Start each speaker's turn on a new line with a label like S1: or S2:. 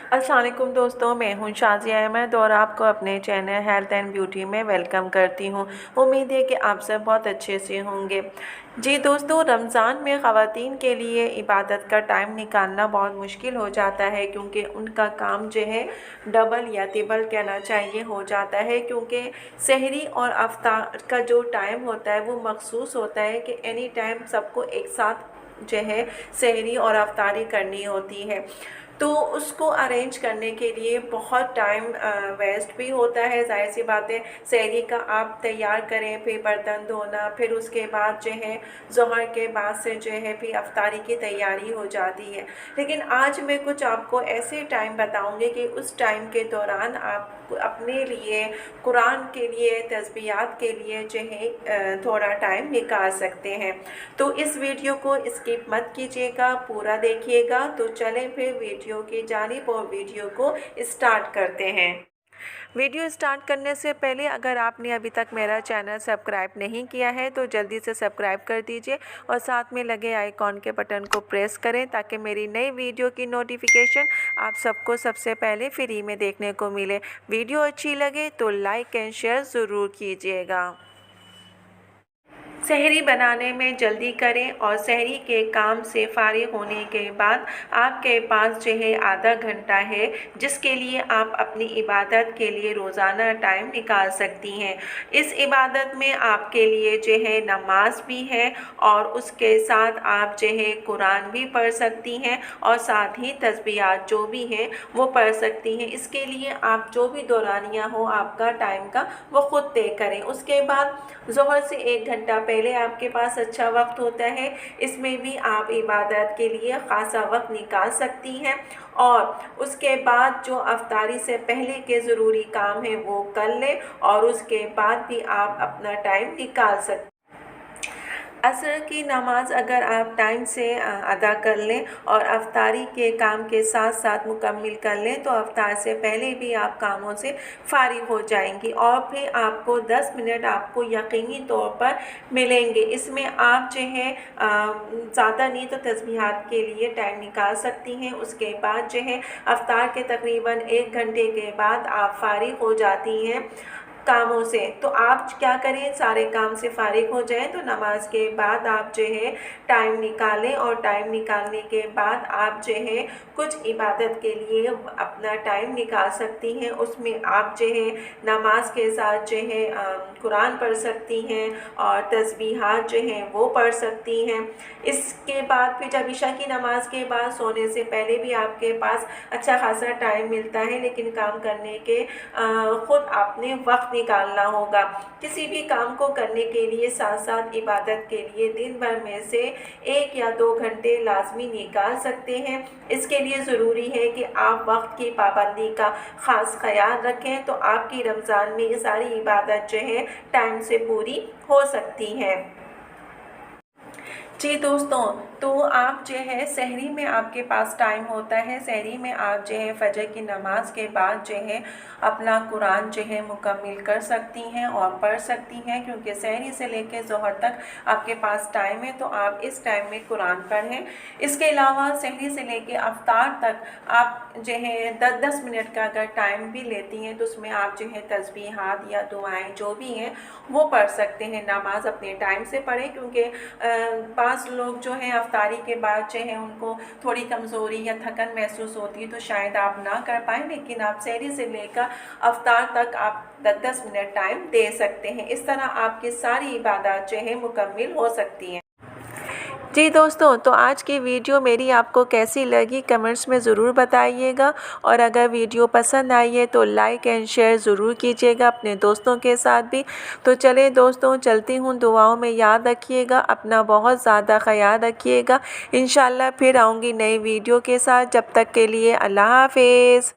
S1: अस्सलाम वालेकुम दोस्तों, मैं हूं शाज़िया अहमद और आपको अपने चैनल हेल्थ एंड ब्यूटी में वेलकम करती हूं। उम्मीद है कि आप सब बहुत अच्छे से होंगे। जी दोस्तों, रमज़ान में ख़वातीन के लिए इबादत का टाइम निकालना बहुत मुश्किल हो जाता है, क्योंकि उनका काम जो है डबल या तिबल कहना चाहिए हो जाता है, क्योंकि सहरी और अफ्तार का जो टाइम होता है वो मखसूस होता है कि एनी टाइम सबको एक साथ जो है सहरी और अफ्तारी करनी होती है। तो उसको अरेंज करने के लिए बहुत टाइम वेस्ट भी होता है। ज़ाहिर सी बात है, सहरी का आप तैयार करें, फिर बर्तन धोना, फिर उसके बाद जो है ज़ोहर के बाद से जो है फिर अफ्तारी की तैयारी हो जाती है। लेकिन आज मैं कुछ आपको ऐसे टाइम बताऊंगी कि उस टाइम के दौरान आप अपने लिए, कुरान के लिए, तस्बीहात के लिए जो है थोड़ा टाइम निकाल सकते हैं। तो इस वीडियो को स्किप मत कीजिएगा, पूरा देखिएगा। तो चलें फिर वीडियो की जानिब और वीडियो को स्टार्ट करते हैं। वीडियो स्टार्ट करने से पहले अगर आपने अभी तक मेरा चैनल सब्सक्राइब नहीं किया है तो जल्दी से सब्सक्राइब कर दीजिए और साथ में लगे आइकॉन के बटन को प्रेस करें, ताकि मेरी नई वीडियो की नोटिफिकेशन आप सबको सबसे पहले फ्री में देखने को मिले। वीडियो अच्छी लगे तो लाइक एंड शेयर ज़रूर कीजिएगा। सहरी बनाने में जल्दी करें और सहरी के काम से फारिग होने के बाद आपके पास जो है आधा घंटा है, जिसके लिए आप अपनी इबादत के लिए रोज़ाना टाइम निकाल सकती हैं। इस इबादत में आपके लिए जो है नमाज भी है और उसके साथ आप जो है कुरान भी पढ़ सकती हैं और साथ ही तस्बीहात जो भी हैं वो पढ़ सकती हैं। इसके लिए आप जो भी दौरानिया हो आपका टाइम का वो ख़ुद तय करें। उसके बाद ज़ोहर से 1 घंटा पहले आपके पास अच्छा वक्त होता है, इसमें भी आप इबादत के लिए ख़ासा वक्त निकाल सकती हैं। और उसके बाद जो अफ्तारी से पहले के ज़रूरी काम हैं वो कर लें और उसके बाद भी आप अपना टाइम निकाल सकते। असर की नमाज़ अगर आप टाइम से अदा कर लें और अफ्तारी के काम के साथ साथ मुकम्मल कर लें तो अफ्तार से पहले भी आप कामों से फारिग हो जाएंगी और फिर आपको 10 मिनट आपको यकीनी तौर पर मिलेंगे। इसमें आप जो है ज़्यादा नहीं तो तस्बीहात के लिए टाइम निकाल सकती हैं। उसके बाद जो है अफ्तार के तकरीबन 1 घंटे के बाद आप फारिग हो जाती हैं कामों से। तो आप क्या करें, सारे काम से फारिग हो जाएं तो नमाज के बाद आप जो है टाइम निकालें और टाइम निकालने के बाद आप जो है कुछ इबादत के लिए अपना टाइम निकाल सकती हैं। उसमें आप जो है नमाज के साथ जो है कुरान पढ़ सकती हैं और तस्बीहात जो हैं वो पढ़ सकती हैं। इसके बाद फिर जब इशा की नमाज के बाद सोने से पहले भी आपके पास अच्छा खासा टाइम मिलता है, लेकिन काम करने के ख़ुद आपने वक्त निकालना होगा। किसी भी काम को करने के लिए साथ साथ इबादत के लिए दिन भर में से 1 या 2 घंटे लाजमी निकाल सकते हैं। इसके लिए ज़रूरी है कि आप वक्त की पाबंदी का ख़ास ख्याल रखें, तो आपकी रमज़ान में ये सारी इबादत जो है टाइम से पूरी हो सकती हैं। जी दोस्तों, तो आप जो है सहरी में आपके पास टाइम होता है। सहरी में आप जो है फजर की नमाज के बाद जो है अपना कुरान जो है मुकम्मल कर सकती हैं और पढ़ सकती हैं, क्योंकि सहरी से लेकर ज़ोहर तक आपके पास टाइम है, तो आप इस टाइम में कुरान पढ़ें। इसके अलावा सहरी से लेकर अफ्तार तक आप जो है 10-10 मिनट का अगर टाइम भी लेती हैं तो उसमें आप जो है तस्बीहात या दुआएं जो भी हैं वो पढ़ सकते हैं। नमाज अपने टाइम से पढ़ें, क्योंकि 5 लोग जो हैं अफ्तारी के बाद जो है उनको थोड़ी कमज़ोरी या थकन महसूस होती है, तो शायद आप ना कर पाएँ, लेकिन आप सहरी से लेकर अफ्तार तक आप 10-10 मिनट टाइम दे सकते हैं। इस तरह आपकी सारी इबादत जो है मुकम्मल हो सकती हैं। जी दोस्तों, तो आज की वीडियो मेरी आपको कैसी लगी कमेंट्स में ज़रूर बताइएगा, और अगर वीडियो पसंद आई है तो लाइक एंड शेयर ज़रूर कीजिएगा अपने दोस्तों के साथ भी। तो चलें दोस्तों, चलती हूँ, दुआओं में याद रखिएगा, अपना बहुत ज़्यादा ख्याल रखिएगा। इंशाल्लाह फिर आऊँगी नई वीडियो के साथ। जब तक के लिए अल्लाह हाफ़िज़।